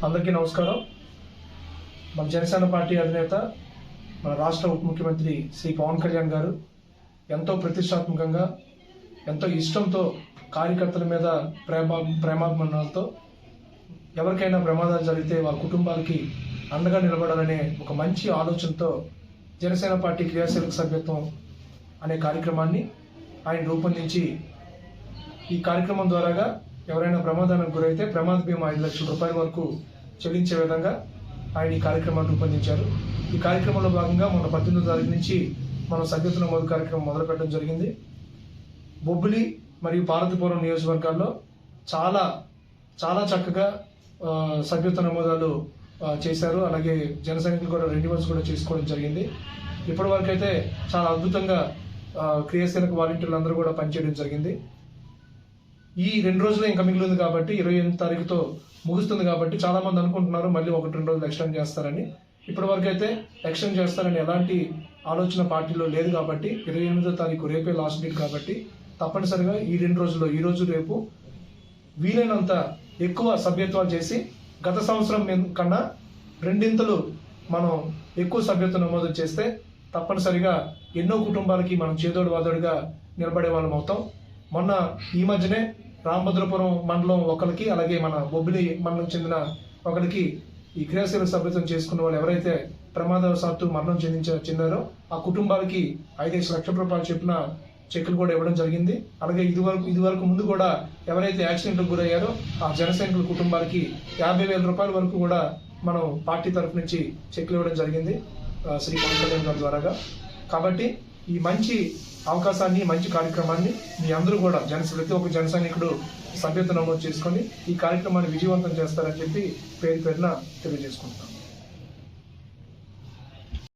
అందరికీ నమస్కారం. మన జనసేన పార్టీ అధినేత మన రాష్ట్ర ఉప ముఖ్యమంత్రి శ్రీ పవన్ కళ్యాణ్ గారు ఎంతో ప్రతిష్టాత్మకంగా ఎంతో ఇష్టంతో కార్యకర్తల మీద ప్రేమాభిమానాలతో ఎవరికైనా ప్రమాదాలు జరిగితే వాళ్ళ కుటుంబాలకి అండగా నిలబడాలనే ఒక మంచి ఆలోచనతో జనసేన పార్టీ క్రియాశీలక సభ్యత్వం అనే కార్యక్రమాన్ని ఆయన రూపొందించి ఈ కార్యక్రమం ద్వారాగా ఎవరైనా ప్రమాదానికి గురైతే ప్రమాద బీమా 5 లక్షల రూపాయల వరకు చెల్లించే విధంగా ఆయన ఈ కార్యక్రమాన్ని రూపొందించారు. ఈ కార్యక్రమంలో భాగంగా మొన్న 18వ తారీఖు నుంచి మనం సభ్యత్వ నమోదు కార్యక్రమం మొదలు పెట్టడం జరిగింది. బొబ్బిలి మరియు పార్వతీపురం నియోజకవర్గాల్లో చాలా చాలా చక్కగా సభ్యత్వ నమోదాలు చేశారు. అలాగే జన సైనికులు కూడా రెన్యువల్స్ కూడా చేసుకోవడం జరిగింది. ఇప్పటి వరకు అయితే చాలా అద్భుతంగా క్రియాశీలక వాలంటీర్లు అందరూ కూడా పనిచేయడం జరిగింది. ఈ 2 రోజులు ఇంకా మిగిలింది కాబట్టి 28వ తారీఖుతో ముగుస్తుంది కాబట్టి చాలా మంది అనుకుంటున్నారు మళ్ళీ 1-2 రోజులు ఎక్స్టెండ్ చేస్తారని. ఇప్పటి వరకు అయితే ఎక్స్టెండ్ చేస్తారని ఎలాంటి ఆలోచన పార్టీలో లేదు కాబట్టి 28వ తారీఖు రేపే లాస్ట్ డేట్ కాబట్టి తప్పనిసరిగా ఈ 2 రోజుల్లో ఈ రోజు రేపు వీలైనంత ఎక్కువ సభ్యత్వాలు చేసి గత సంవత్సరం కన్నా 2 మనం ఎక్కువ సభ్యత్వం నమోదు చేస్తే తప్పనిసరిగా ఎన్నో కుటుంబాలకి మనం చేదోడు వాదోడుగా నిలబడే వాళ్ళం అవుతాం. మొన్న ఈ మధ్యనే రామభద్రపురం మండలం ఒకరికి, అలాగే మన బొబ్బిలి మండలం చెందిన ఒకరికి ఈ క్రియాశీలక సభ్యత్వం చేసుకున్న వాళ్ళు ఎవరైతే ప్రమాదవశాత్తు మరణం చెందారో ఆ కుటుంబాలకి 5 లక్షల రూపాయలు చెప్పిన చెక్కులు కూడా ఇవ్వడం జరిగింది. అలాగే ఇదివరకు ముందు కూడా ఎవరైతే యాక్సిడెంట్కి గురయ్యారో ఆ జన సైనికుల కుటుంబాలకి 50,000 రూపాయల వరకు కూడా మనం పార్టీ తరఫు నుంచి చెక్కులు ఇవ్వడం జరిగింది శ్రీ పవన్ కళ్యాణ్ గారి ద్వారాగా. కాబట్టి ఈ మంచి అవకాశాన్ని మంచి కార్యక్రమాన్ని మీ అందరూ కూడా ప్రతి ఒక్క జన సైనికుడు సభ్యత్వ నమోదు చేసుకొని ఈ కార్యక్రమాన్ని విజయవంతం చేస్తారని చెప్పి పేరు పేరున తెలియజేసుకుంటాం.